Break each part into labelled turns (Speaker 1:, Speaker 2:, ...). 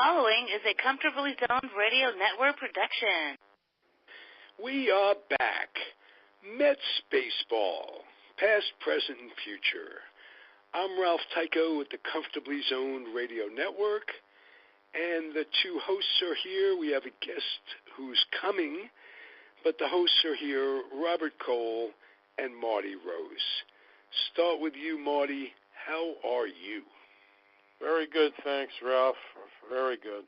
Speaker 1: following is a Comfortably Zoned Radio Network production.
Speaker 2: We are back. Mets baseball, past, present, and future. I'm Ralph Tycho with the Comfortably Zoned Radio Network, and the two hosts are here. We have a guest who's coming, but the hosts are here, Robert Cole and Marty Rose. Start with you, Marty. How are you?
Speaker 3: Very good, thanks, Ralph. Very good.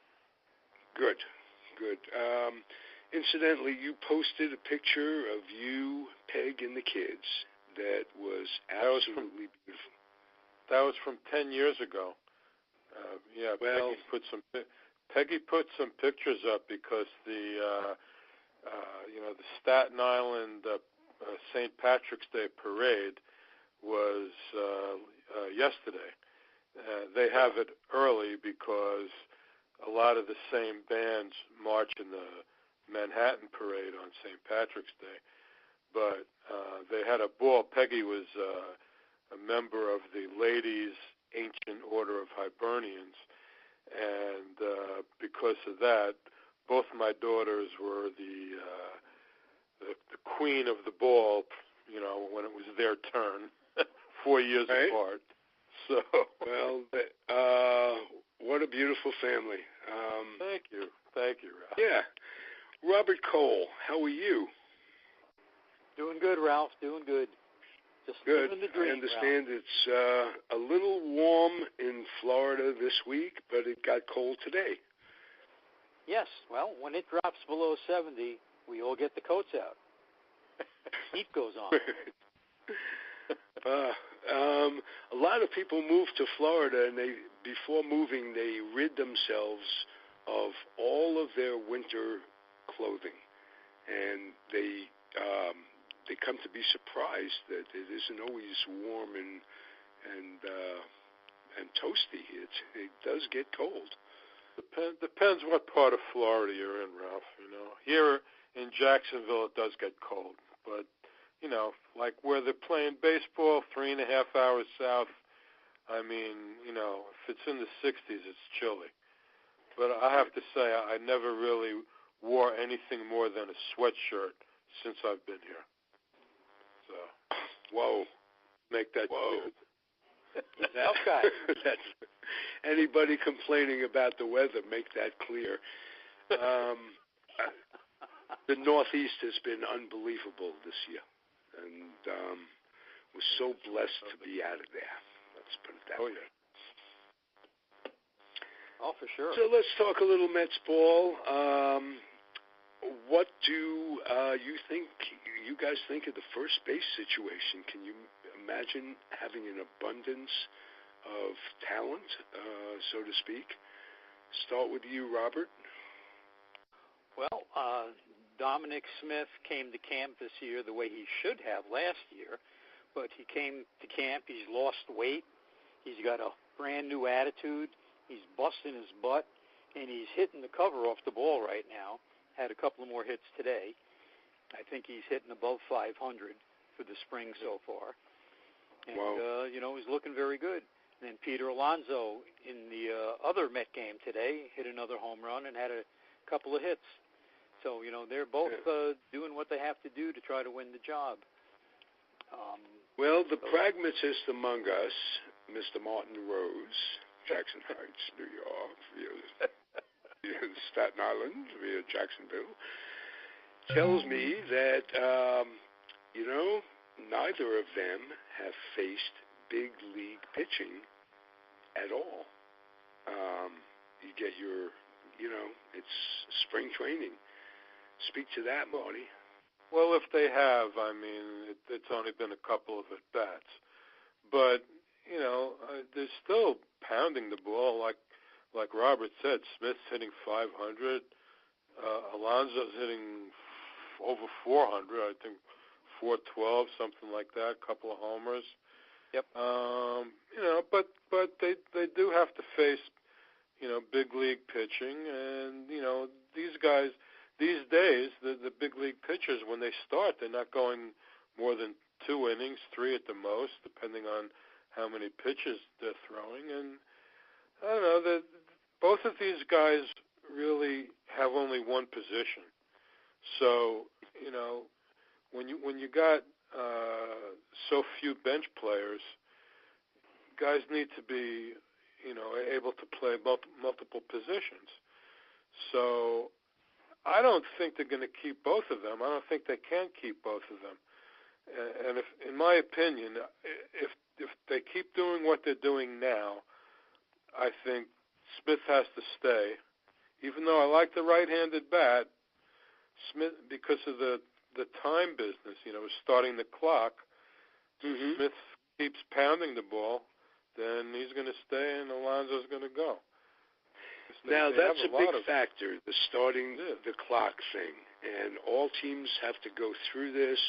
Speaker 2: Good. Incidentally, you posted a picture of you, Peg, and the kids that was absolutely beautiful.
Speaker 3: That was from 10 years ago.
Speaker 2: Well,
Speaker 3: Peggy put some pictures up because the Staten Island St. Patrick's Day parade was yesterday. They have it early because a lot of the same bands march in the Manhattan parade on St. Patrick's Day. But they had a ball. Peggy was a member of the Ladies' Ancient Order of Hibernians, and because of that, both my daughters were the queen of the ball, when it was their turn, 4 years apart. So,
Speaker 2: well, what a beautiful family.
Speaker 3: Thank you, Ralph.
Speaker 2: Yeah. Robert Cole, how are you?
Speaker 4: Doing good, Ralph. Doing good. Just
Speaker 2: good.
Speaker 4: Living the dream,
Speaker 2: I understand
Speaker 4: Ralph.
Speaker 2: It's a little warm in Florida this week, but it got cold today.
Speaker 4: Yes. Well, when it drops below 70, we all get the coats out. Heat goes on.
Speaker 2: A lot of people move to Florida, and before moving, they rid themselves of all of their winter clothing, and they come to be surprised that it isn't always warm and toasty. It does get cold.
Speaker 3: Depends what part of Florida you're in, Ralph. Here in Jacksonville, it does get cold, but like where they're playing baseball, 3.5 hours south. I mean, if it's in the 60s, it's chilly. But I have to say, I never really wore anything more than a sweatshirt since I've been here. So,
Speaker 2: whoa, make that clear.
Speaker 4: Okay.
Speaker 2: Anybody complaining about the weather, make that clear. The Northeast has been unbelievable this year, and we're so blessed to be out of there. Let's put it that way.
Speaker 3: Yeah.
Speaker 4: Oh, for sure.
Speaker 2: So let's talk a little Mets ball. What do you guys think of the first base situation? Can you imagine having an abundance of talent, so to speak? Start with you, Robert.
Speaker 4: Well, Dominic Smith came to camp this year the way he should have last year, but he came to camp. He's lost weight. He's got a brand-new attitude. He's busting his butt, and he's hitting the cover off the ball right now. Had a couple of more hits today. I think he's hitting above 500 for the spring so far. And,
Speaker 2: wow.
Speaker 4: He's looking very good. And then Peter Alonso in the other Met game today hit another home run and had a couple of hits. So, they're both doing what they have to do to try to win the job.
Speaker 2: Well, the pragmatist among us, Mr. Martin Rose, Jackson Heights, New York, via Staten Island, via Jacksonville, tells me that, neither of them have faced big league pitching at all. You get it's spring training. Speak to that, Marty.
Speaker 3: Well, if they have, I mean, it's only been a couple of at-bats. But, they're still pounding the ball, like Robert said. Smith's hitting 500. Alonso's hitting over 400, I think 412, something like that, a couple of homers.
Speaker 4: Yep.
Speaker 3: But they do have to face, big league pitching. And, these guys, these days, the big league pitchers, when they start, they're not going more than 2 innings, 3 at the most, depending on how many pitches they're throwing. And I don't know, both of these guys really have only one position. So, when you got so few bench players, guys need to be, able to play multiple positions. So I don't think they're going to keep both of them. I don't think they can keep both of them. And if, in my opinion, if they keep doing what they're doing now, I think Smith has to stay. Even though I like the right-handed bat, Smith, because of the time business, starting the clock, Smith keeps pounding the ball, then he's going to stay and Alonso's going to go.
Speaker 2: Now, that's a big factor, the starting the clock thing. And all teams have to go through this.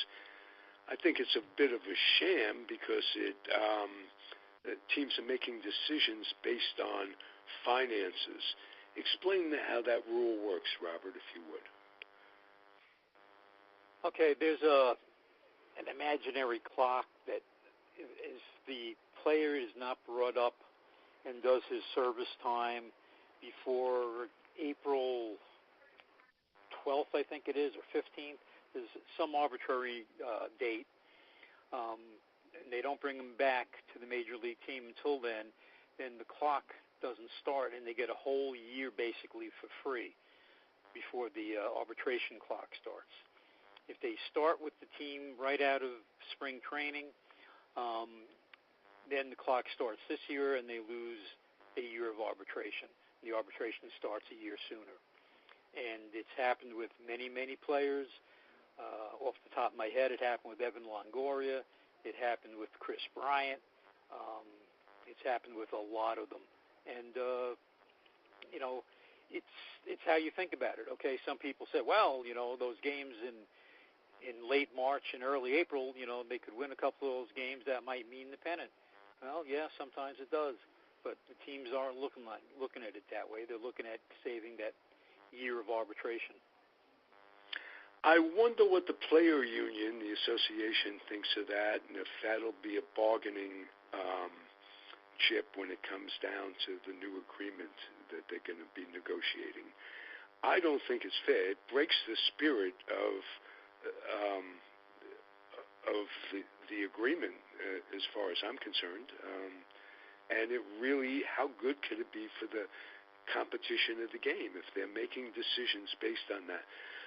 Speaker 2: I think it's a bit of a sham because teams are making decisions based on finances. Explain how that rule works, Robert, if you would.
Speaker 4: Okay, there's an imaginary clock that is the player is not brought up and does his service time before April 12th, I think it is, or 15th. There's some arbitrary date. And they don't bring him back to the major league team until then the clock doesn't start, and they get a whole year basically for free before the arbitration clock starts. If they start with the team right out of spring training, then the clock starts this year, and they lose a year of arbitration. The arbitration starts a year sooner. And it's happened with many, many players. Off the top of my head, it happened with Evan Longoria. It happened with Chris Bryant. It's happened with a lot of them. And, it's how you think about it. Okay, some people say, well, those games in late March and early April, they could win a couple of those games. That might mean the pennant. Well, yeah, sometimes it does. But the teams aren't looking at it that way. They're looking at saving that year of arbitration.
Speaker 2: I wonder what the player union, the association, thinks of that, and if that'll be a bargaining chip when it comes down to the new agreement that they're going to be negotiating. I don't think it's fair. It breaks the spirit of the agreement, as far as I'm concerned. And it really, how good could it be for the competition of the game if they're making decisions based on that?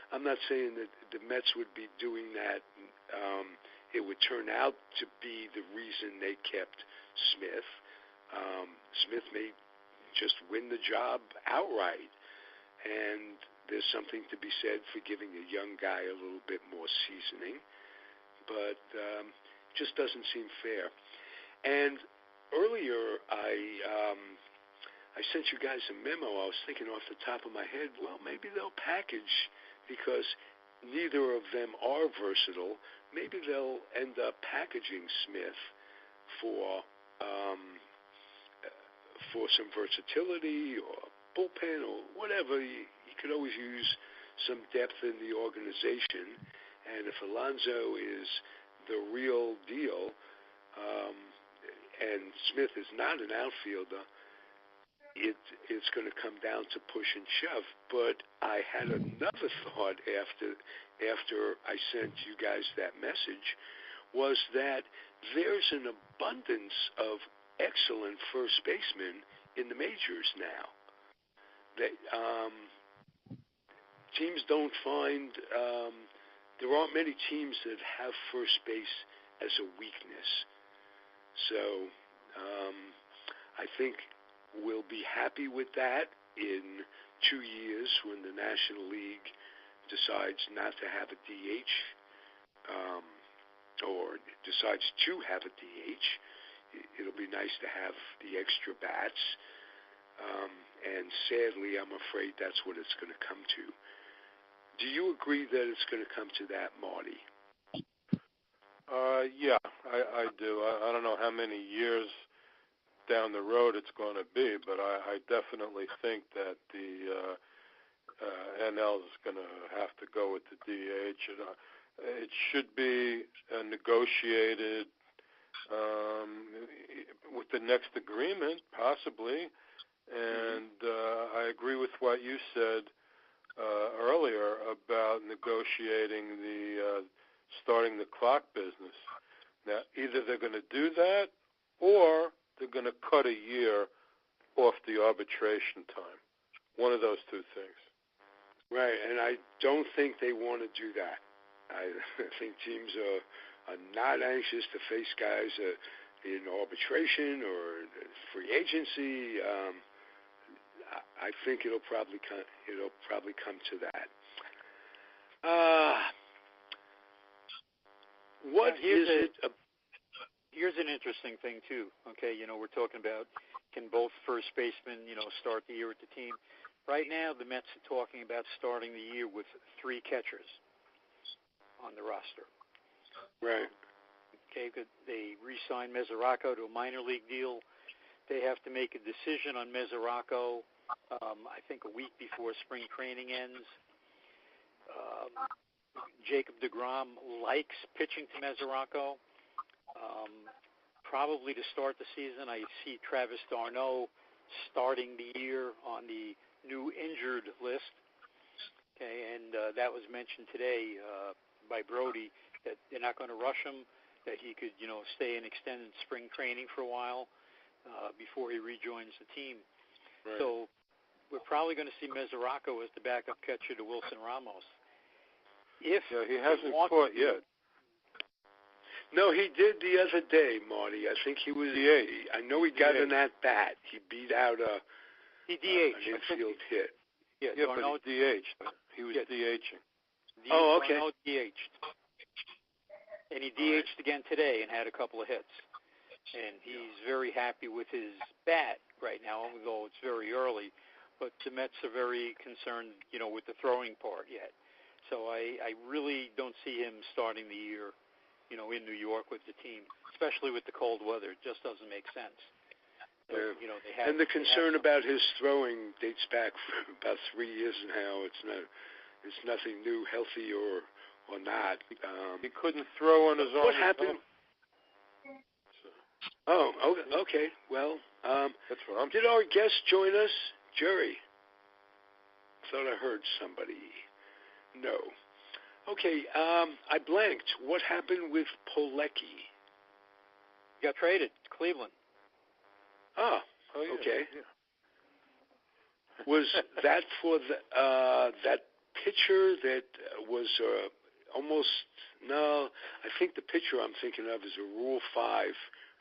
Speaker 2: I'm not saying that the Mets would be doing that. It would turn out to be the reason they kept Smith. Smith may just win the job outright. And there's something to be said for giving a young guy a little bit more seasoning. But just doesn't seem fair. And earlier, I sent you guys a memo. I was thinking off the top of my head, well, maybe they'll package, because neither of them are versatile. Maybe they'll end up packaging Smith for some versatility or bullpen or whatever. You could always use some depth in the organization. And if Alonso is the real deal, and Smith is not an outfielder, it's going to come down to push and shove. But I had another thought after I sent you guys that message, was that there's an abundance of excellent first basemen in the majors now. That teams don't find there aren't many teams that have first base as a weakness. So I think we'll be happy with that in 2 years when the National League decides not to have a DH or decides to have a DH. It'll be nice to have the extra bats. And sadly, I'm afraid that's what it's going to come to. Do you agree that it's going to come to that, Marty?
Speaker 3: Yeah, I do. I don't know how many years down the road it's going to be, but I definitely think that the NL is going to have to go with the DH. It should be negotiated with the next agreement, possibly, And I agree with what you said earlier about negotiating the starting the clock business. Now, either they're going to do that or they're going to cut a year off the arbitration time. One of those two things.
Speaker 2: Right, and I don't think they want to do that. I think teams are not anxious to face guys in arbitration or free agency. I think it'll probably come to that.
Speaker 4: Here's an interesting thing too. Okay, we're talking about can both first basemen, start the year with the team. Right now, the Mets are talking about starting the year with 3 catchers on the roster.
Speaker 2: Right.
Speaker 4: Okay, they re-signed Mesoraco to a minor league deal. They have to make a decision on Mesoraco, I think a week before spring training ends. Jacob deGrom likes pitching to Mesoraco. Probably to start the season, I see Travis d'Arnaud starting the year on the new injured list. Okay, and that was mentioned today by Brody that they're not going to rush him, that he could, stay in extended spring training for a while before he rejoins the team.
Speaker 3: Right.
Speaker 4: So we're probably going to see Mesoraco as the backup catcher to Wilson Ramos.
Speaker 3: He hasn't caught yet.
Speaker 2: No, he did the other day, Marty. I think he was
Speaker 3: DH.
Speaker 2: I know he got an at-bat. He beat out
Speaker 4: he DH'd.
Speaker 2: an infield hit.
Speaker 3: But he DH'd. He was DHing.
Speaker 2: Okay.
Speaker 4: Darno DH'd. And he DH'd again today and had a couple of hits. And he's very happy with his bat right now, although it's very early. But the Mets are very concerned, with the throwing part yet. So I really don't see him starting the year, in New York with the team, especially with the cold weather. It just doesn't make sense. So,
Speaker 2: and the concern about his throwing dates back for about 3 years now. It's nothing new, healthy or not.
Speaker 3: He couldn't throw on his own.
Speaker 2: What happened? Oh, okay. Well,
Speaker 3: that's what I'm.
Speaker 2: Did our guest join us, Jerry? Thought I heard somebody. No. Okay, I blanked. What happened with Polecki?
Speaker 4: He got traded to Cleveland.
Speaker 2: Oh,
Speaker 3: yeah.
Speaker 2: Okay.
Speaker 3: Yeah.
Speaker 2: Was that for that pitcher that was almost, no, I think the pitcher I'm thinking of is a Rule 5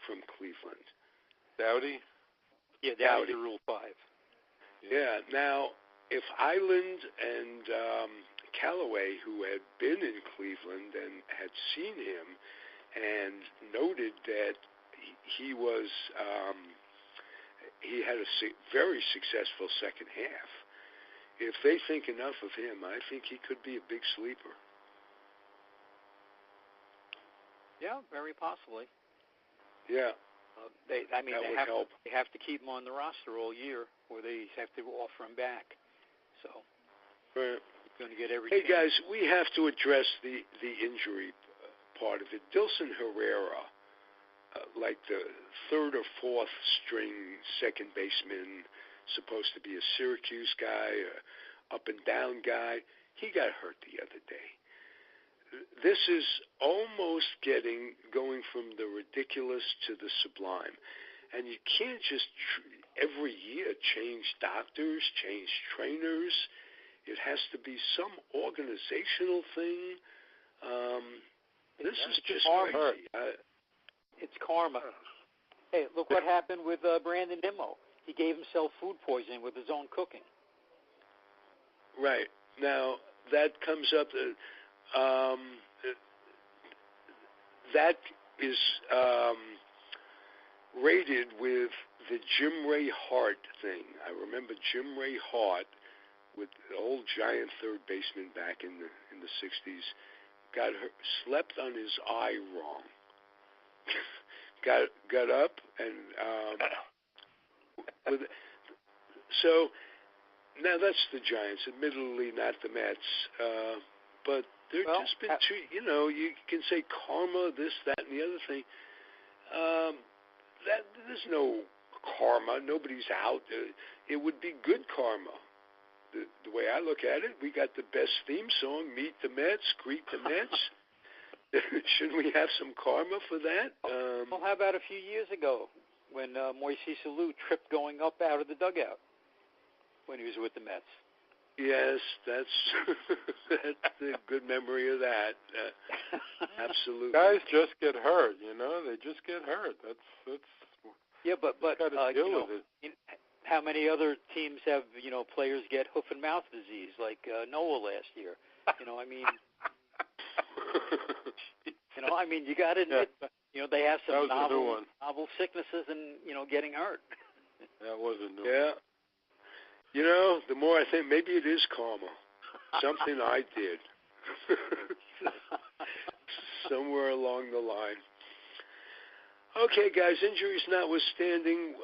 Speaker 2: from Cleveland.
Speaker 3: Dowdy?
Speaker 4: Yeah, Dowdy's a Rule 5.
Speaker 2: Yeah, now, if Island and Callaway, who had been in Cleveland and had seen him and noted that he was, he had a very successful second half. If they think enough of him, I think he could be a big sleeper.
Speaker 4: Yeah, very possibly.
Speaker 2: Yeah.
Speaker 4: They have
Speaker 2: help.
Speaker 4: They have to keep him on the roster all year, or they have to offer him back. So,
Speaker 2: Right.
Speaker 4: Going to get every.
Speaker 2: Hey guys, we have to address the injury part of it. Dilson Herrera, like the third or fourth string second baseman, supposed to be a Syracuse guy, up and down guy, he got hurt the other day. This is almost going from the ridiculous to the sublime. And you can't just every year change doctors, change trainers. It has to be some organizational thing. This is just crazy.
Speaker 4: It's karma. Hey, look what happened with Brandon Nimmo. He gave himself food poisoning with his own cooking.
Speaker 2: Right. Now, that comes up... that is rated with the Jim Ray Hart thing. I remember Jim Ray Hart, with the old giant third baseman back in the 60s, slept on his eye wrong. got up and so now that's the Giants. Admittedly, not the Mets, but they've just been you can say karma, this, that, and the other thing. That there's no karma. Nobody's out. It would be good karma. The way I look at it, we got the best theme song, Meet the Mets, Greet the Mets. Shouldn't we have some karma for that?
Speaker 4: Well, how about a few years ago when Moises Alou tripped going up out of the dugout when he was with the Mets?
Speaker 2: Yes, that's a good memory of that. Absolutely.
Speaker 3: Guys just get hurt, They just get hurt. That's
Speaker 4: yeah, but
Speaker 3: got to deal with it.
Speaker 4: How many other teams have players get hoof and mouth disease like Noah last year? I mean, you got to admit, they have some novel sicknesses and getting hurt.
Speaker 3: That was a new
Speaker 2: one. The more I think, maybe it is karma. Something I did somewhere along the line. Okay, guys, injuries notwithstanding,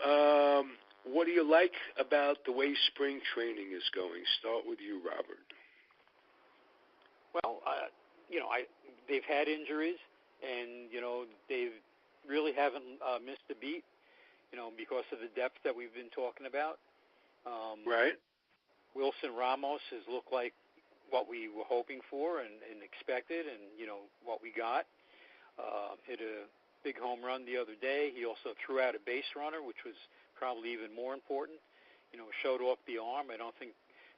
Speaker 2: what do you like about the way spring training is going? Start with you, Robert.
Speaker 4: Well, they've had injuries, and, they really haven't missed a beat, because of the depth that we've been talking about.
Speaker 2: Right.
Speaker 4: Wilson Ramos has looked like what we were hoping for and expected, and, what we got. Hit a big home run the other day. He also threw out a base runner, which was probably even more important. Showed off the arm. I don't think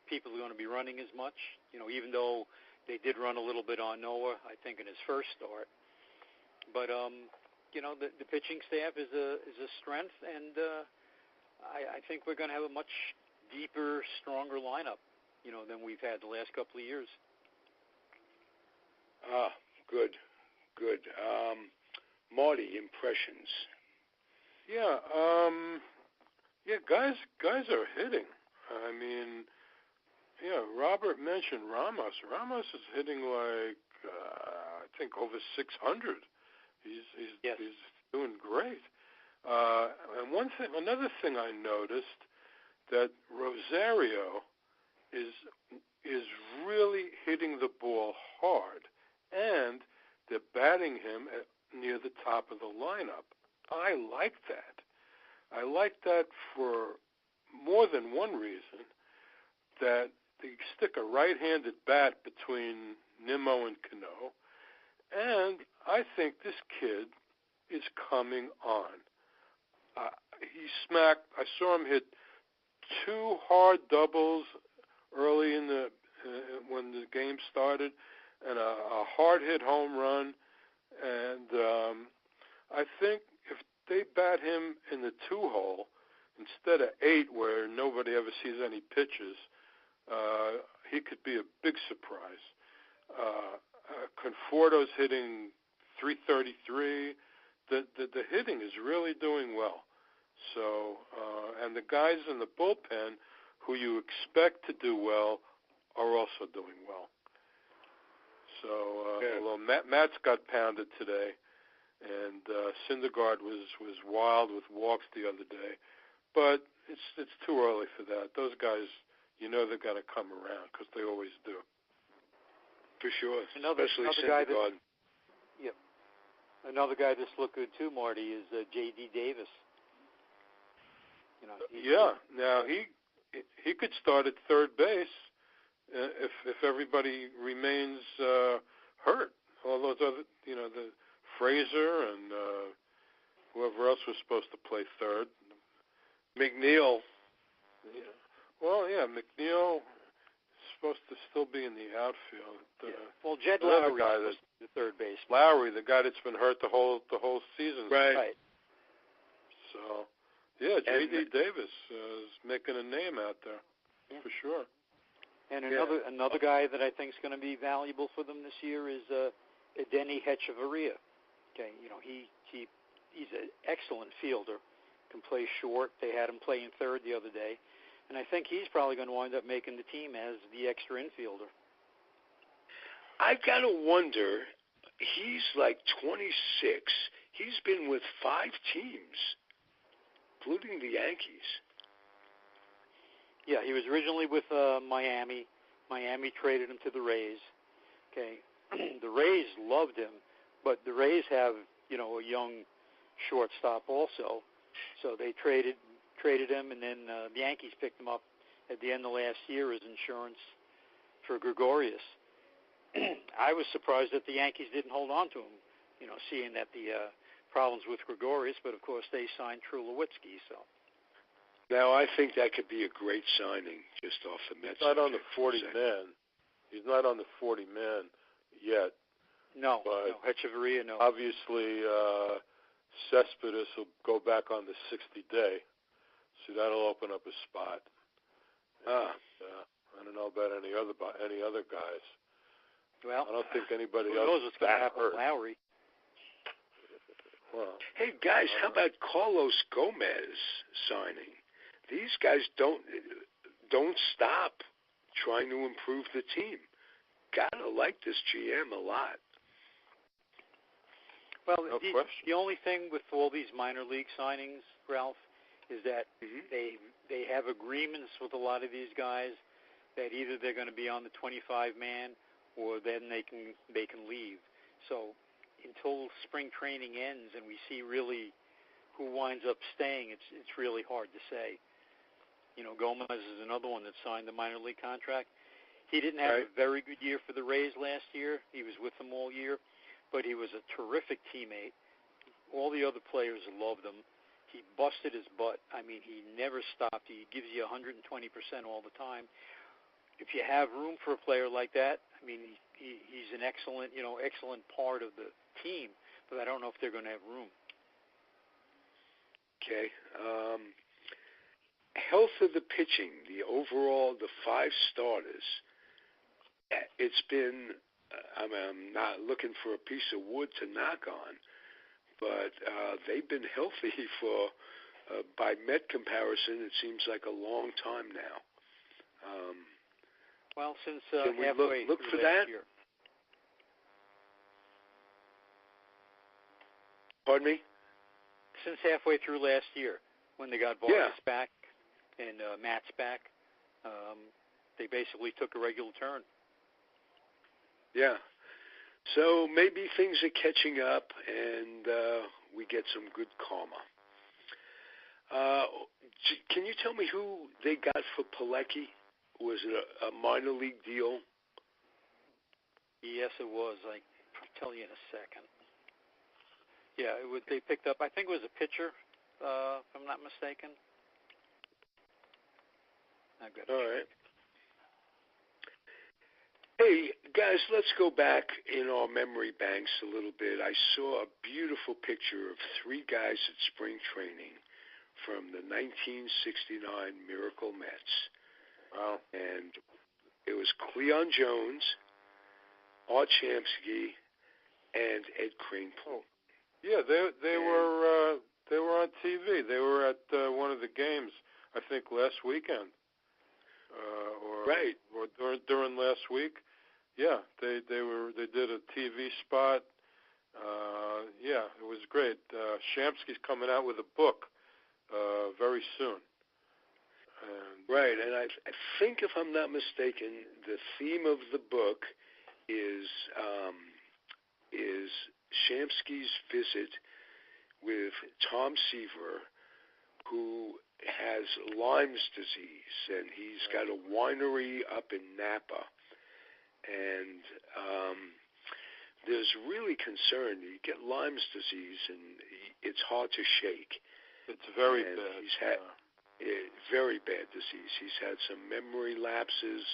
Speaker 4: people are going to be running as much, even though they did run a little bit on Noah, I think, in his first start. But, the pitching staff is a strength, and I think we're going to have a much deeper, stronger lineup, than we've had the last couple of years.
Speaker 2: Good. Marty, impressions?
Speaker 3: Yeah, guys are hitting. I mean, Robert mentioned Ramos. Ramos is hitting like I think over 600. He's doing great. And another thing I noticed, that Rosario is really hitting the ball hard, and they're batting him near the top of the lineup. I like that. I like that for more than one reason, that they stick a right-handed bat between Nimmo and Cano, and I think this kid is coming on. I saw him hit 2 hard doubles early in when the game started, and a hard-hit home run, and I think if they bat him in the 2-hole instead of 8, where nobody ever sees any pitches, he could be a big surprise. Conforto's hitting .333. The hitting is really doing well. So, and the guys in the bullpen who you expect to do well are also doing well. So, although Matt's got pounded today, and Syndergaard was wild with walks the other day, but it's too early for that. Those guys, they're going to come around because they always do. For sure, especially Syndergaard.
Speaker 4: Yep. Another guy that's looked good too, Marty, is J.D. Davis.
Speaker 3: Now he could start at third base if everybody remains hurt. All those other, the Fraser and whoever else was supposed to play third.
Speaker 2: McNeil.
Speaker 3: Yeah. Well, McNeil is supposed to still be in the outfield.
Speaker 4: Well, Jed Lowry is the third base.
Speaker 3: Lowry, the guy that's been hurt the whole season.
Speaker 2: Right.
Speaker 3: So, J.D. Davis is making a name out there, for sure.
Speaker 4: And another guy that I think is going to be valuable for them this year is Denny Hechavarria. Okay, he's an excellent fielder, can play short. They had him playing third the other day, and I think he's probably going to wind up making the team as the extra infielder.
Speaker 2: I got to wonder, he's like 26. He's been with 5 teams, including the Yankees.
Speaker 4: Yeah, he was originally with Miami. Miami traded him to the Rays. Okay, the Rays loved him, but the Rays have, a young shortstop also. So they traded traded him, and then the Yankees picked him up at the end of last year as insurance for Gregorius. I was surprised that the Yankees didn't hold on to him, seeing that the problems with Gregorius, but of course they signed Tulowitzki. So
Speaker 2: now I think that could be a great signing just off the Mets.
Speaker 3: He's not on the 40-man. He's not on the 40-man yet.
Speaker 4: No, Hechavarria, no.
Speaker 3: Obviously, Cespedes will go back on the 60-day, so that'll open up a spot. I don't know about any other guys.
Speaker 4: Well,
Speaker 3: I don't think anybody
Speaker 4: who
Speaker 3: else
Speaker 4: knows
Speaker 3: is
Speaker 4: what's going to
Speaker 3: that
Speaker 4: happen
Speaker 3: hurt.
Speaker 4: with Lowry.
Speaker 3: Well,
Speaker 2: hey guys, how about Carlos Gomez signing? These guys don't stop trying to improve the team. Gotta like this GM a lot.
Speaker 4: Well,
Speaker 3: no question.
Speaker 4: The only thing with all these minor league signings, Ralph, is that they have agreements with a lot of these guys that either they're going to be on the 25-man or then they can leave. So until spring training ends and we see really who winds up staying, it's really hard to say. Gomez is another one that signed the minor league contract. He didn't have a very good year for the Rays last year. He was with them all year, but he was a terrific teammate. All the other players loved him. He busted his butt. I mean, he never stopped. He gives you 120% all the time. If you have room for a player like that, I mean, he's an excellent part of the team, but I don't know if they're going to have room.
Speaker 2: Okay. Health of the pitching, the 5 starters. It's been, I'm not looking for a piece of wood to knock on, but they've been healthy for, by Met comparison, it seems like a long time now.
Speaker 4: Well, since
Speaker 2: can we
Speaker 4: halfway
Speaker 2: look
Speaker 4: through
Speaker 2: for
Speaker 4: last
Speaker 2: that?
Speaker 4: year.
Speaker 2: Pardon me?
Speaker 4: Since halfway through last year, when they got Vargas back and Matt's back, they basically took a regular turn.
Speaker 2: Yeah. So maybe things are catching up and we get some good karma. Can you tell me who they got for Pilecki? Was it a minor league deal?
Speaker 4: Yes, it was. I'll tell you in a second. Yeah, they picked up, I think it was a pitcher, if I'm not mistaken. I've got
Speaker 2: All right. Hey, guys, let's go back in our memory banks a little bit. I saw a beautiful picture of 3 guys at spring training from the 1969 Miracle Mets.
Speaker 3: Wow.
Speaker 2: And it was Cleon Jones, Art Shamsky, and Ed Kranepool.
Speaker 3: Yeah, they were on TV. They were at one of the games, I think, last weekend, or during last week. Yeah, they did a TV spot. Yeah, it was great. Shamsky's coming out with a book very soon.
Speaker 2: And I think, if I'm not mistaken, the theme of the book is Shamsky's visit with Tom Seaver, who has Lyme's disease, and he's got a winery up in Napa. And there's really concern. You get Lyme's disease, and it's hard to shake.
Speaker 3: It's very bad.
Speaker 2: He's had very bad disease. He's had some memory lapses,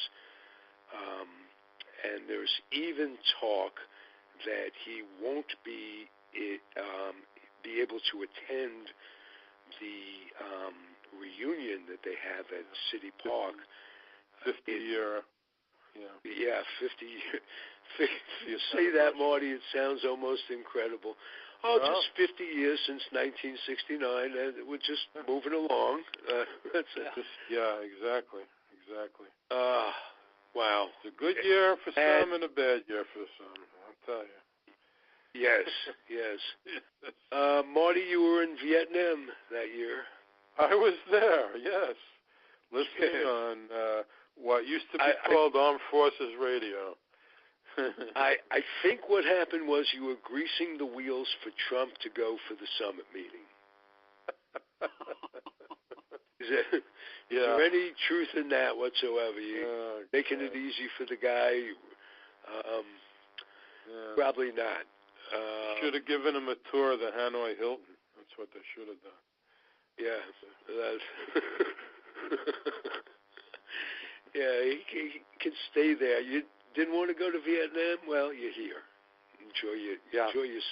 Speaker 2: and there's even talk that he won't be able to attend the reunion that they have at City Park.
Speaker 3: 50 year.
Speaker 2: Yeah, 50 years. You say that, Marty, it sounds almost incredible. Just 50 years since 1969, and we're just moving along. That's it.
Speaker 3: Yeah, exactly.
Speaker 2: Wow.
Speaker 3: It's a good year for some and a bad year for some, I'll tell you.
Speaker 2: Yes. Marty, you were in Vietnam that year.
Speaker 3: I was there, yes. Listening on what used to be called Armed Forces Radio.
Speaker 2: I think what happened was you were greasing the wheels for Trump to go for the summit meeting. Is there any truth in that whatsoever? You making it easy for the guy? Probably not.
Speaker 3: Should have given him a tour of the Hanoi Hilton. That's what they should have done.
Speaker 2: Yeah, he can stay there. You didn't want to go to Vietnam? Well, you're here. Enjoy your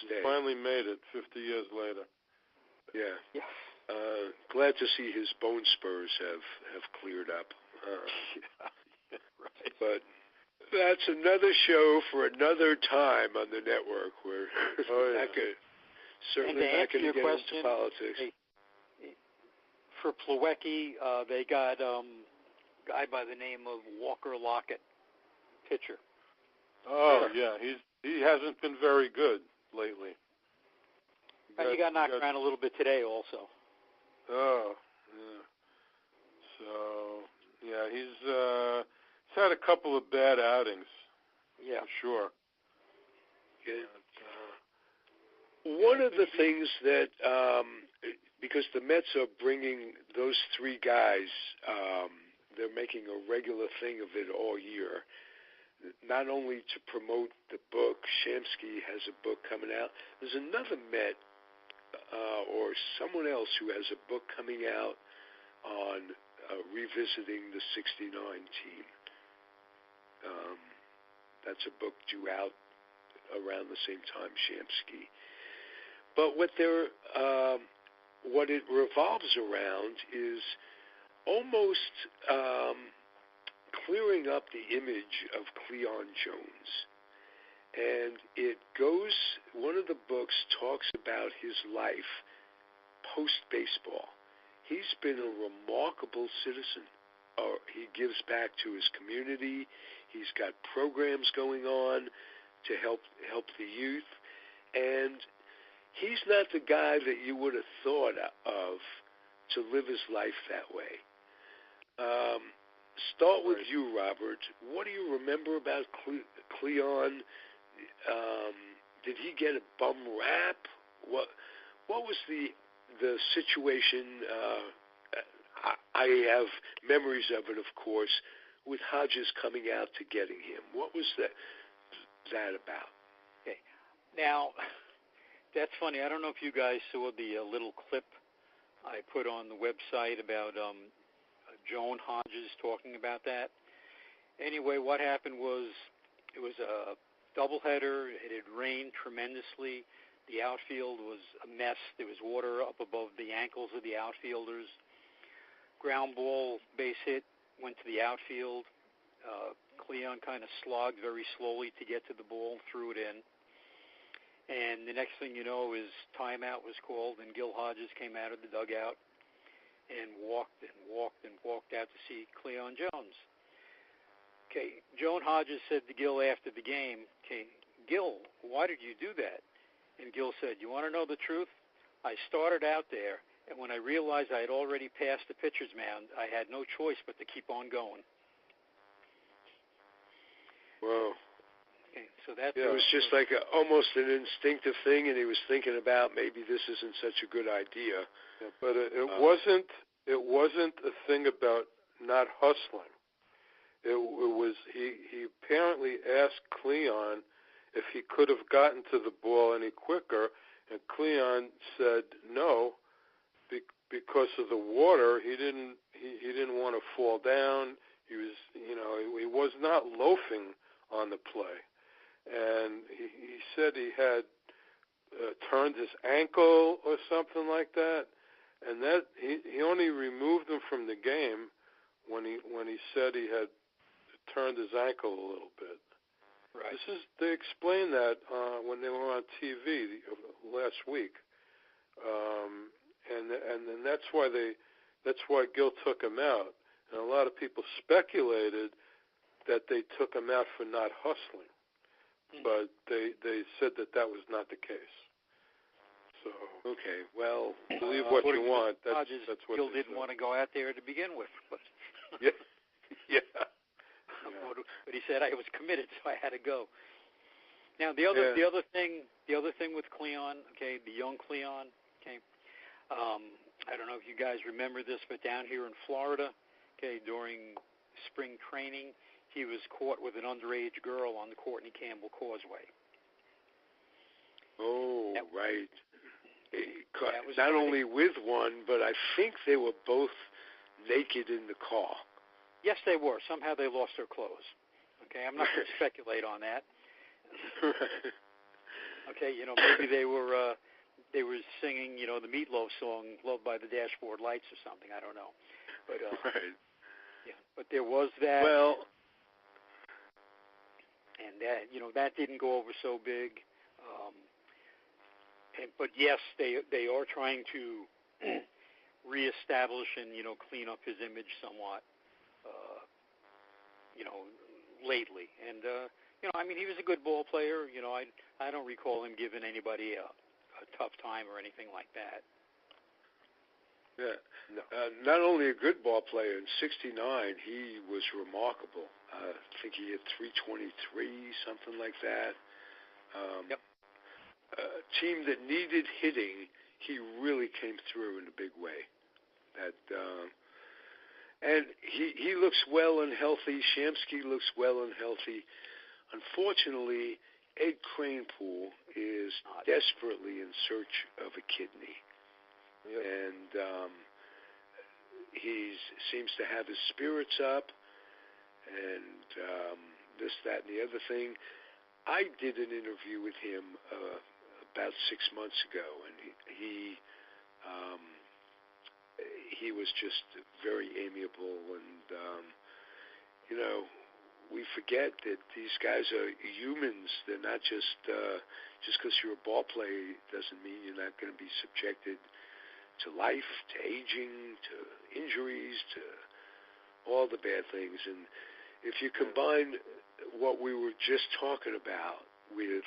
Speaker 2: stay.
Speaker 3: Finally made it 50 years later.
Speaker 2: Yeah. Glad to see his bone spurs have cleared up.
Speaker 3: Right.
Speaker 2: But that's another show for another time on the network. We're certainly not going to get into politics.
Speaker 4: For Plawecki, they got a guy by the name of Walker Lockett, pitcher.
Speaker 3: Oh, yeah. He hasn't been very good lately.
Speaker 4: He got knocked around a little bit today also.
Speaker 3: Oh, yeah. So, yeah, he's had a couple of bad outings.
Speaker 4: Yeah.
Speaker 3: For sure.
Speaker 2: Yeah. One of the things that, because the Mets are bringing those three guys, they're making a regular thing of it all year, not only to promote the book. Shamsky has a book coming out. There's another Met or someone else who has a book coming out on revisiting the '69 team. That's a book due out around the same time, Shamsky. But what it revolves around is almost clearing up the image of Cleon Jones. And one of the books talks about his life post-baseball. He's been a remarkable citizen. He gives back to his community. He's got programs going on to help the youth. And he's not the guy that you would have thought of to live his life that way. Start with you, Robert. What do you remember about Cleon? Did he get a bum rap? What was the situation? I have memories of it, of course, with Hodges coming out to getting him. What was that about?
Speaker 4: Okay. Now, that's funny. I don't know if you guys saw the little clip I put on the website about Joan Hodges talking about that. Anyway, what happened was it was a doubleheader. It had rained tremendously. The outfield was a mess. There was water up above the ankles of the outfielders. Ground ball, base hit, went to the outfield. Cleon kind of slogged very slowly to get to the ball, threw it in. And the next thing you know is timeout was called, and Gil Hodges came out of the dugout and walked out to see Cleon Jones. Okay, Joan Hodges said to Gil after the game, okay, Gil, why did you do that? And Gil said, you want to know the truth? I started out there, and when I realized I had already passed the pitcher's mound, I had no choice but to keep on going.
Speaker 2: Wow.
Speaker 4: Okay, so that
Speaker 2: it was just like almost an instinctive thing, and he was thinking about maybe this isn't such a good idea.
Speaker 3: Yeah, but it wasn't a thing about not hustling. It was he apparently asked Cleon if he could have gotten to the ball any quicker, and Cleon said no, because of the water. He didn't want to fall down. He was not loafing on the play, and he said he had turned his ankle or something like that, and that he only removed him from the game when he said he had turned his ankle a little bit.
Speaker 4: Right.
Speaker 3: They explained that when they were on TV last week, and then that's why Gil took him out, and a lot of people speculated that they took him out for not hustling, but they said that was not the case. So
Speaker 2: okay, well,
Speaker 3: believe what you want. That's what
Speaker 4: Gil didn't want to go out there to begin with, but
Speaker 3: yeah.
Speaker 4: But he said I was committed, so I had to go. Now the other thing with Cleon, okay, the young Cleon, okay, I don't know if you guys remember this, but down here in Florida, okay, during spring training, he was caught with an underage girl on the Courtney Campbell Causeway.
Speaker 2: Oh, right.
Speaker 4: was
Speaker 2: Not only with one, but I think they were both naked in the car.
Speaker 4: Yes, they were. Somehow they lost their clothes. Okay, I'm not going to speculate on that. Okay, maybe they were singing, the Meatloaf song, "Loved by the Dashboard Lights" or something. I don't know. But
Speaker 2: right.
Speaker 4: Yeah, but there was that.
Speaker 2: Well,
Speaker 4: and that that didn't go over so big. But yes, they are trying to reestablish and clean up his image somewhat. Lately, and I mean, he was a good ball player. I don't recall him giving anybody a tough time or anything like that.
Speaker 2: Yeah. No. Not only a good ball player, in '69 he was remarkable. I think he hit 323, something like that.
Speaker 4: Yep.
Speaker 2: A team that needed hitting, he really came through in a big way. And he looks well and healthy. Shamsky looks well and healthy. Unfortunately, Ed Kranepool is desperately in search of a kidney.
Speaker 3: Yep.
Speaker 2: And he seems to have his spirits up, and this, that, and the other thing. I did an interview with him about 6 months ago, and he was just very amiable, and we forget that these guys are humans. They're not just because you're a ball player doesn't mean you're not going to be subjected to life, to aging, to injuries, to all the bad things. And if you combine what we were just talking about with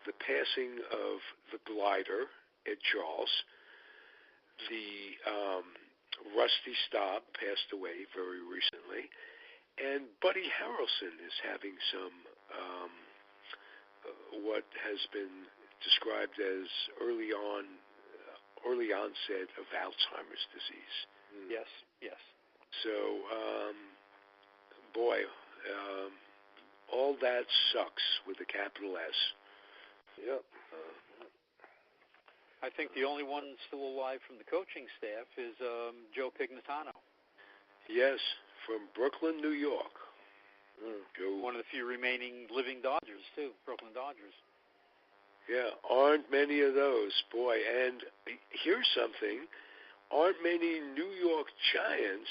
Speaker 2: the passing of the glider, Ed Charles, the Rusty Staub passed away very recently, and Buddy Harrelson is having some what has been described as early onset of Alzheimer's disease.
Speaker 4: Yes.
Speaker 2: So, all that sucks with a capital S.
Speaker 3: Yep.
Speaker 4: I think the only one still alive from the coaching staff is Joe Pignatano.
Speaker 2: Yes, from Brooklyn, New York.
Speaker 4: One of the few remaining living Dodgers, too, Brooklyn Dodgers.
Speaker 2: Yeah, aren't many of those, boy. And here's something. Aren't many New York Giants,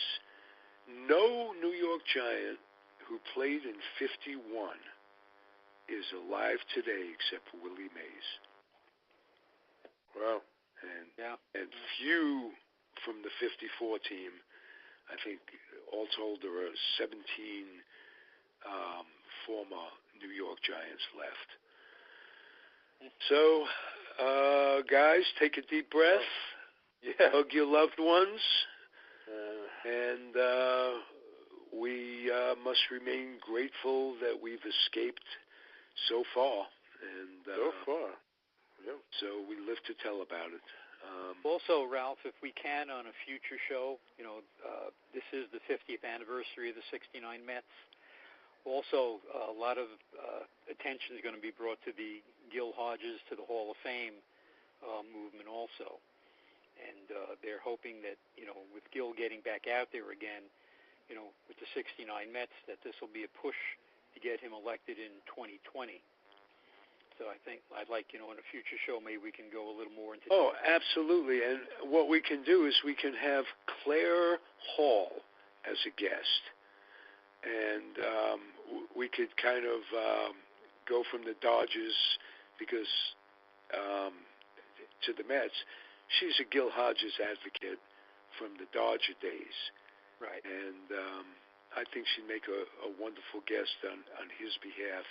Speaker 2: no New York Giant who played in '51 is alive today except for Willie Mays.
Speaker 3: Wow.
Speaker 2: And few from the '54 team. I think all told there are 17 former New York Giants left. So, guys, take a deep breath.
Speaker 3: Yeah.
Speaker 2: Hug your loved ones. And we must remain grateful that we've escaped so far. And
Speaker 3: so far. Yep.
Speaker 2: So we live to tell about it.
Speaker 4: Also, Ralph, if we can, on a future show, this is the 50th anniversary of the '69 Mets. Also, a lot of attention is going to be brought to the Gil Hodges to the Hall of Fame movement also. And they're hoping that, with Gil getting back out there again, with the '69 Mets, that this will be a push to get him elected in 2020. So I think I'd like, in a future show, maybe we can go a little more into
Speaker 2: Oh, absolutely. And what we can do is we can have Claire Hall as a guest. And we could kind of go from the Dodgers because to the Mets. She's a Gil Hodges advocate from the Dodger days.
Speaker 4: Right.
Speaker 2: And I think she'd make a wonderful guest on his behalf.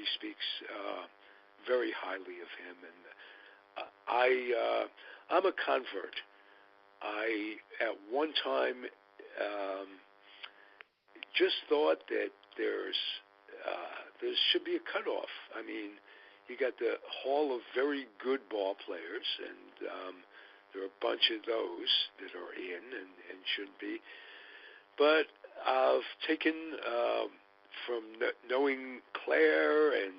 Speaker 2: She speaks very highly of him. And I'm a convert. I, at one time, just thought that there should be a cutoff. I mean, you got the Hall of very good ball players, and There are a bunch of those that are in and shouldn't be. But I've taken from knowing Claire and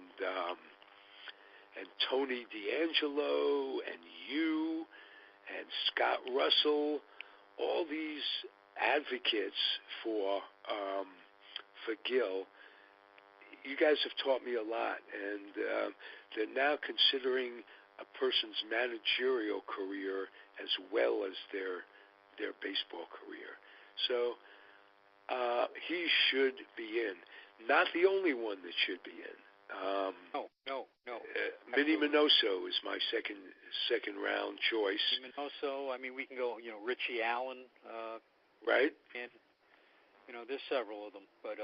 Speaker 2: Tony D'Angelo and you and Scott Russell, all these advocates for Gil. You guys have taught me a lot, and they're now considering a person's managerial career as well as their baseball career. So he should be in. Not the only one that should be in.
Speaker 4: No.
Speaker 2: Minnie Minoso is my second round choice.
Speaker 4: Minoso. I mean, we can go. Richie Allen.
Speaker 2: Right.
Speaker 4: And there's several of them, but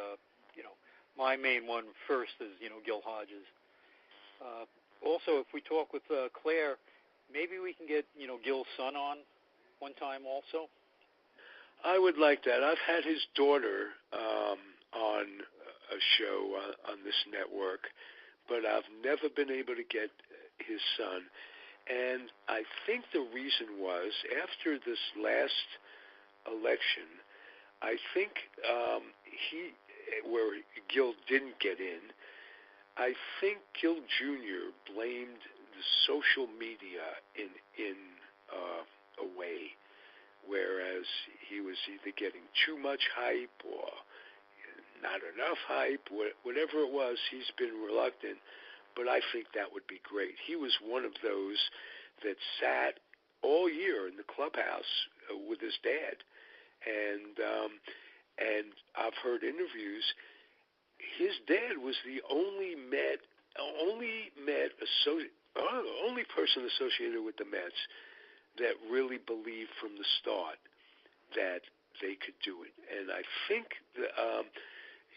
Speaker 4: my main one first is Gil Hodges. Also, if we talk with Claire, maybe we can get Gil's son on one time also.
Speaker 2: I would like that. I've had his daughter on a show on this network, but I've never been able to get his son. And I think the reason was after this last election, I think where Gil didn't get in, I think Gil Jr. blamed the social media in a way, whereas he was either getting too much hype or not enough hype, whatever it was. He's been reluctant, but I think that would be great. He was one of those that sat all year in the clubhouse with his dad, and I've heard interviews. His dad was the only person associated with the Mets that really believed from the start that they could do it. And I think,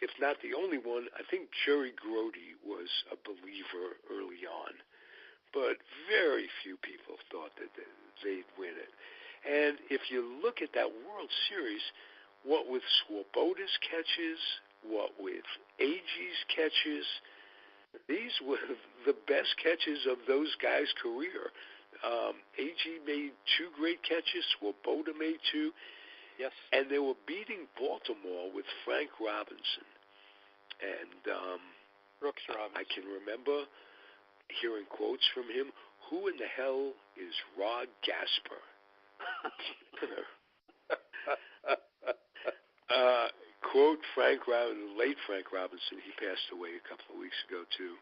Speaker 2: if not the only one, I think Jerry Grody was a believer early on. But very few people thought that they'd win it. And if you look at that World Series, what with Swoboda's catches, what with Agee's catches, these were the best catches of those guys' career. Agee made 2 great catches. Swoboda made 2.
Speaker 4: Yes.
Speaker 2: And they were beating Baltimore with Frank Robinson. And
Speaker 4: Brooks Robinson.
Speaker 2: I can remember hearing quotes from him. Who in the hell is Rod Gasper? Quote Frank Robinson, late Frank Robinson. He passed away a couple of weeks ago too.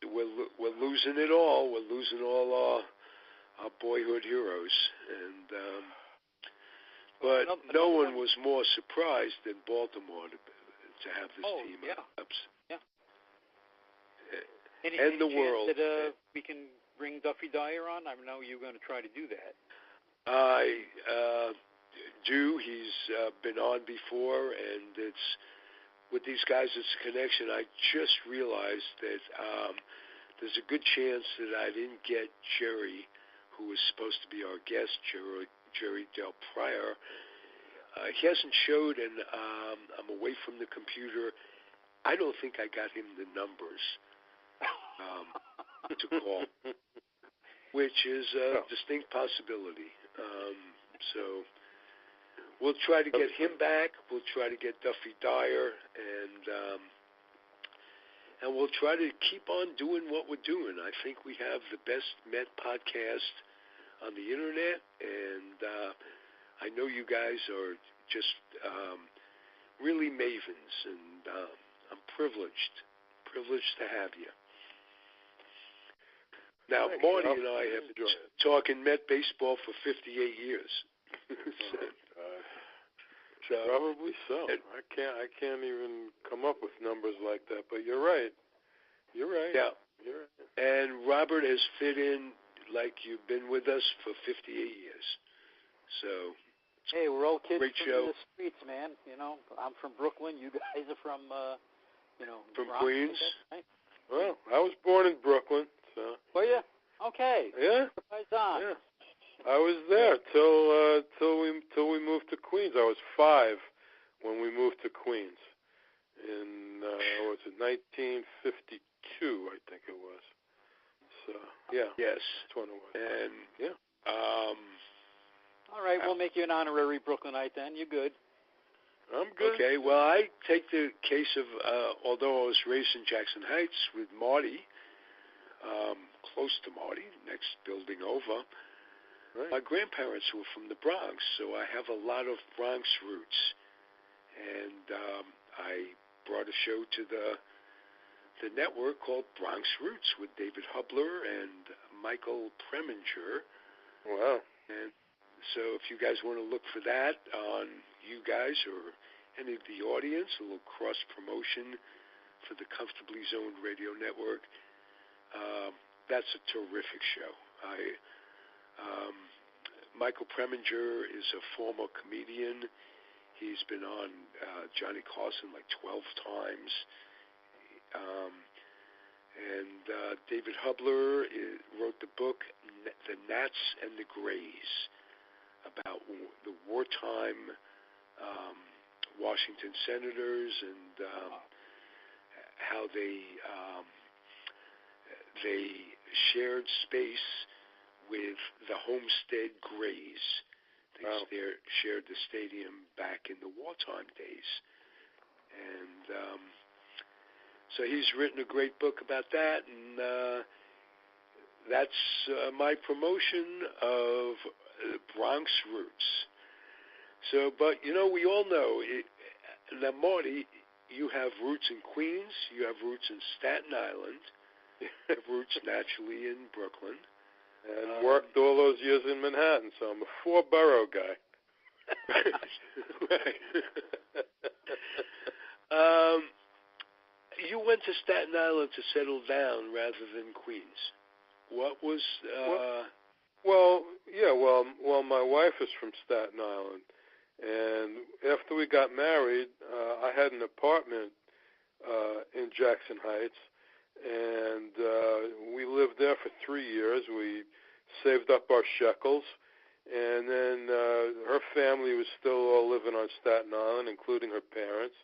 Speaker 2: We're losing it all. We're losing all our boyhood heroes, and but no one was more surprised than Baltimore to have this team up.
Speaker 4: Yeah.
Speaker 2: And the world.
Speaker 4: That we can bring Duffy Dyer on? I know you're going to try to do that.
Speaker 2: I do. He's been on before, and it's with these guys. It's a connection. I just realized that there's a good chance that I didn't get Jerry, who was supposed to be our guest, Jerry Del Pryor. He hasn't showed, and I'm away from the computer. I don't think I got him the numbers to call, which is a distinct possibility. So we'll try to get him back. We'll try to get Duffy Dyer, and we'll try to keep on doing what we're doing. I think we have the best Met podcast on the internet, and I know you guys are just really mavens, and I'm privileged to have you. Now, Marty and I have been talking Met baseball for 58 years.
Speaker 3: So, probably so. I can't even come up with numbers like that. But you're right. Yeah. You're right.
Speaker 2: And Robert has fit in like you've been with us for 58 years. So.
Speaker 4: Hey, we're all kids
Speaker 2: from
Speaker 4: the streets, man. I'm from Brooklyn. You guys are from,
Speaker 2: from
Speaker 4: Bronx,
Speaker 2: Queens.
Speaker 4: Right?
Speaker 3: Well, I was born in Brooklyn, so.
Speaker 4: Were you? Okay.
Speaker 3: Yeah.
Speaker 4: Right on.
Speaker 3: Yeah. I was there till we moved to Queens. I was 5 when we moved to Queens in 1952, I think it was. Yeah.
Speaker 2: Yes.
Speaker 3: That's when it was.
Speaker 2: And
Speaker 3: yeah.
Speaker 4: All right, we'll make you an honorary Brooklynite then. You're good.
Speaker 3: I'm good.
Speaker 2: Okay, well, I take the case of, although I was raised in Jackson Heights with Marty, close to Marty, next building over,
Speaker 3: Right.
Speaker 2: my grandparents were from the Bronx, so I have a lot of Bronx roots. And I brought a show to the network called Bronx Roots with David Hubler and Michael Preminger.
Speaker 3: Wow.
Speaker 2: And so if you guys want to look for that on you guys or any of the audience, a little cross-promotion for the Comfortably Zoned Radio Network, that's a terrific show. Michael Preminger is a former comedian. He's been on Johnny Carson like 12 times. And David Hubler wrote the book The Nats and the Grays, about the wartime Washington Senators and how they shared space with the Homestead Grays. They shared the stadium back in the wartime days. And so he's written a great book about that, and that's my promotion of Bronx Roots. So, but, you know, we all know, now, Marty, you have roots in Queens, you have roots in Staten Island, you have roots naturally in Brooklyn.
Speaker 3: And worked all those years in Manhattan, so I'm a four-borough guy.
Speaker 2: Right. You went to Staten Island to settle down rather than Queens. What was...
Speaker 3: Well, my wife is from Staten Island, and after we got married, I had an apartment in Jackson Heights, and we lived there for 3 years. We saved up our shekels, and then her family was still all living on Staten Island, including her parents.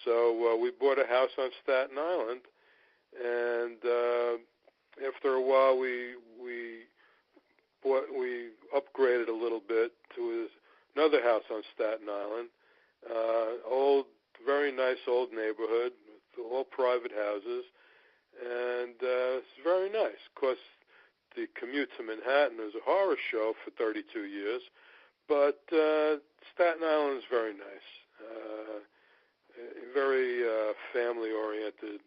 Speaker 3: So we bought a house on Staten Island, and after a while we upgraded a little bit to another house on Staten Island, very nice old neighborhood, all private houses, and it's very nice. Of course, the commute to Manhattan is a horror show for 32 years, but Staten Island is very nice. Very family-oriented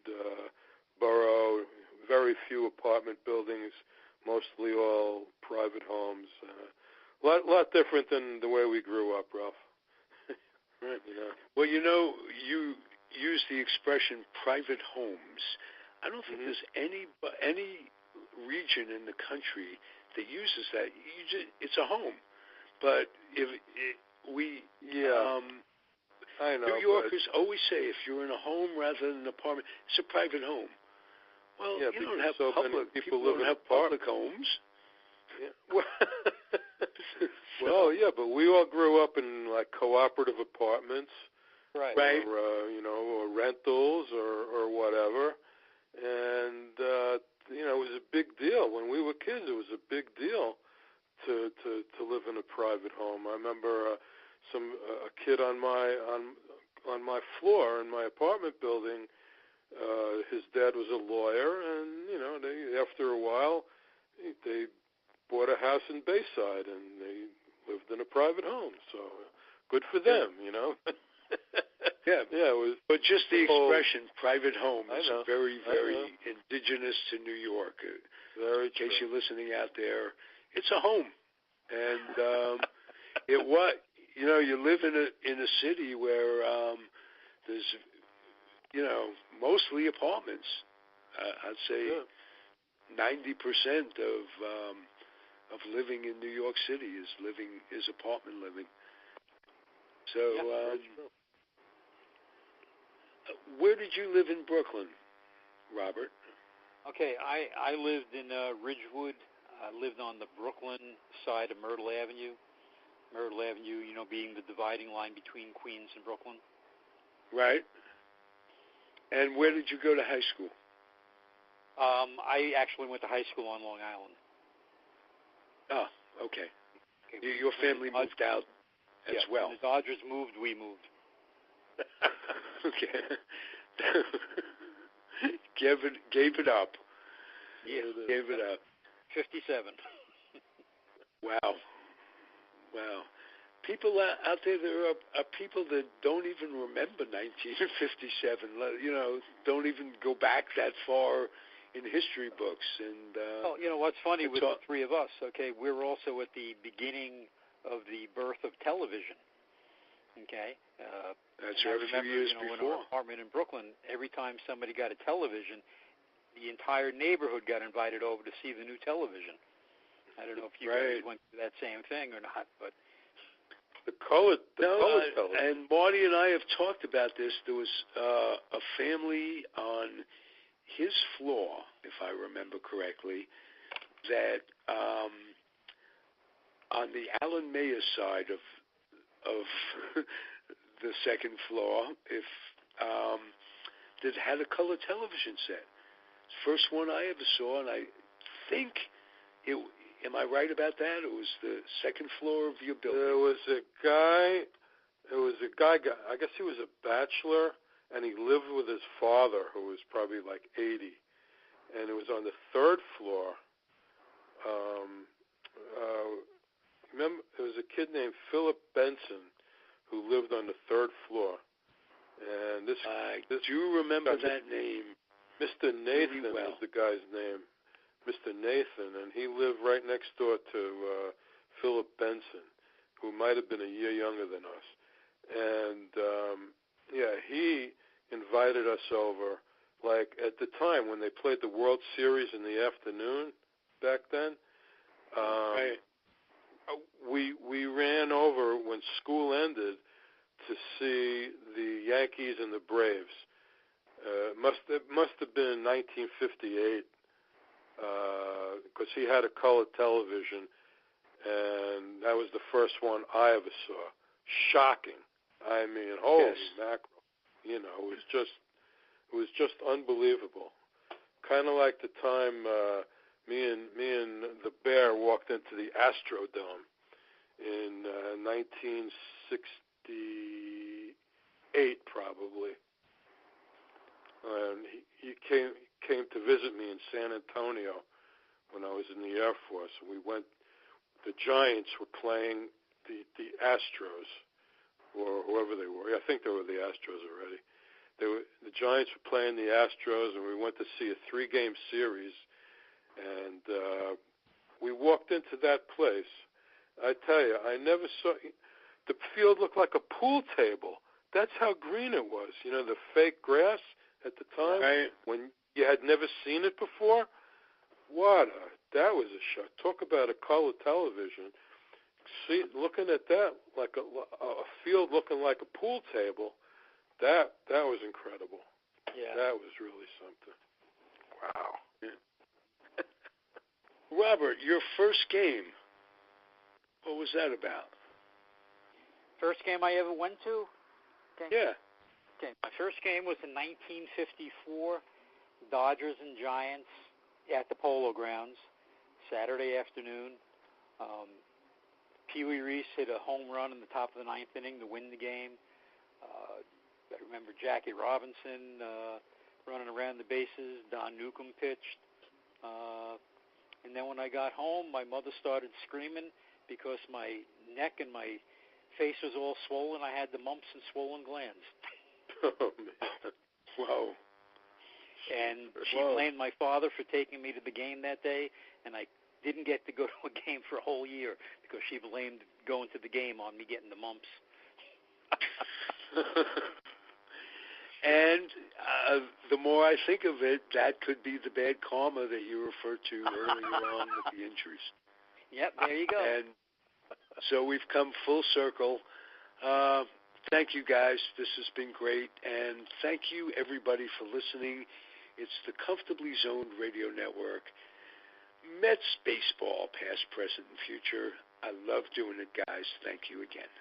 Speaker 3: borough, very few apartment buildings, mostly all private homes. A lot different than the way we grew up, Ralph.
Speaker 2: Right. Well, you know, you use the expression private homes. I don't think there's any region in the country that uses that. It's a home, but
Speaker 3: I know.
Speaker 2: New Yorkers always say if you're in a home rather than an apartment, it's a private home. Well,
Speaker 3: yeah,
Speaker 2: you don't have
Speaker 3: so
Speaker 2: public.
Speaker 3: People
Speaker 2: don't
Speaker 3: live
Speaker 2: have public homes.
Speaker 3: Yeah. Well, yeah, but we all grew up in like cooperative apartments,
Speaker 4: Right.
Speaker 3: Or rentals or whatever, and it was a big deal when we were kids. It was a big deal to live in a private home. I remember a kid on my floor in my apartment building. His dad was a lawyer, and they after a while they bought a house in Bayside, and they lived in a private home. So good for them,
Speaker 2: Yeah.
Speaker 3: It was.
Speaker 2: But just the expression "private home" is very, very indigenous to New York.
Speaker 3: Very
Speaker 2: in case
Speaker 3: true.
Speaker 2: you're listening out there, it's a home, and you live in a city where there's mostly apartments. I'd say 90% of living in New York City is apartment living. So, where did you live in Brooklyn, Robert?
Speaker 4: Okay, I lived in Ridgewood. I lived on the Brooklyn side of Myrtle Avenue. Myrtle Avenue, being the dividing line between Queens and Brooklyn.
Speaker 2: Right. And where did you go to high school?
Speaker 4: I actually went to high school on Long Island.
Speaker 2: Oh, okay. Your family moved out as well.
Speaker 4: When the Dodgers moved, we moved.
Speaker 2: Okay. Gave it up.
Speaker 4: Yeah.
Speaker 2: Gave it up.
Speaker 4: 57.
Speaker 2: Wow. People out there are people that don't even remember 1957. Don't even go back that far in history books. And
Speaker 4: well, what's funny with the three of us? Okay, we're also at the beginning of the birth of television. Okay,
Speaker 2: that's right. A few years before.
Speaker 4: In our apartment in Brooklyn, every time somebody got a television, the entire neighborhood got invited over to see the new television. I don't know if you guys went through that same thing or not, but
Speaker 3: the color television.
Speaker 2: And Marty and I have talked about this. There was a family on his floor, if I remember correctly, that on the Alan Mayer side of the second floor, that had a color television set. First one I ever saw, and I think am I right about that? It was the second floor of your building.
Speaker 3: There was a guy. I guess he was a bachelor, and he lived with his father, who was probably like 80. And it was on the third floor. Remember, there was a kid named Philip Benson who lived on the third floor. And do you remember that name? Mr. Nathan was the guy's name. Mr. Nathan, and he lived right next door to Philip Benson, who might have been a year younger than us. And, he invited us over, like, at the time when they played the World Series in the afternoon back then. We ran over when school ended to see the Yankees and the Braves. It must have been 1958. Because he had a color television, and that was the first one I ever saw. Shocking. I mean, holy mackerel. It was just unbelievable. Kind of like the time me and the Bear walked into the Astrodome in 1968, probably. And he came to visit me in San Antonio when I was in the Air Force. And we went. The Giants were playing the Astros, or whoever they were. I think they were the Astros already. The Giants were playing the Astros, and we went to see a 3-game series. And we walked into that place. I tell you, I never saw. The field looked like a pool table. That's how green it was. The fake grass at the time when you had never seen it before. That was a shock. Talk about a color television. Looking at that like a field looking like a pool table. That was incredible. Yeah, that was really something. Wow.
Speaker 2: Yeah. Robert, your first game. What was that about?
Speaker 4: First game I ever went to? Okay.
Speaker 2: Yeah.
Speaker 4: Okay. My first game was in 1954, Dodgers and Giants at the Polo Grounds, Saturday afternoon. Pee Wee Reese hit a home run in the top of the ninth inning to win the game. I remember Jackie Robinson running around the bases. Don Newcomb pitched. And then when I got home, my mother started screaming because my neck and my face was all swollen. I had the mumps and swollen glands.
Speaker 3: Oh, man. Wow.
Speaker 4: And she blamed my father for taking me to the game that day, and I didn't get to go to a game for a whole year because she blamed going to the game on me getting the mumps.
Speaker 2: And the more I think of it, that could be the bad karma that you referred to earlier on with the injuries.
Speaker 4: Yep, there you go.
Speaker 2: And so we've come full circle. Thank you, guys. This has been great. And thank you, everybody, for listening. It's the Comfortably Zoned Radio Network. Mets baseball, past, present, and future. I love doing it, guys. Thank you again.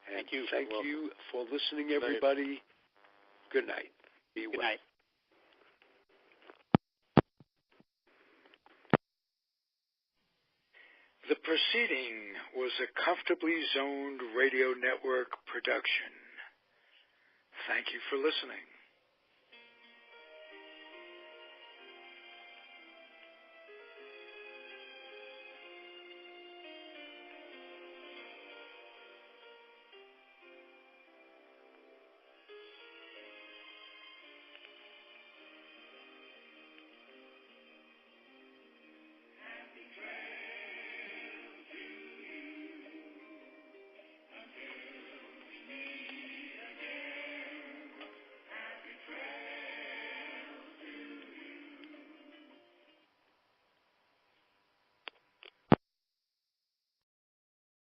Speaker 2: And
Speaker 4: thank you.
Speaker 2: Thank you for listening, everybody. Good night. Be well.
Speaker 4: Good night.
Speaker 2: The proceeding was a Comfortably Zoned Radio Network production. Thank you for listening.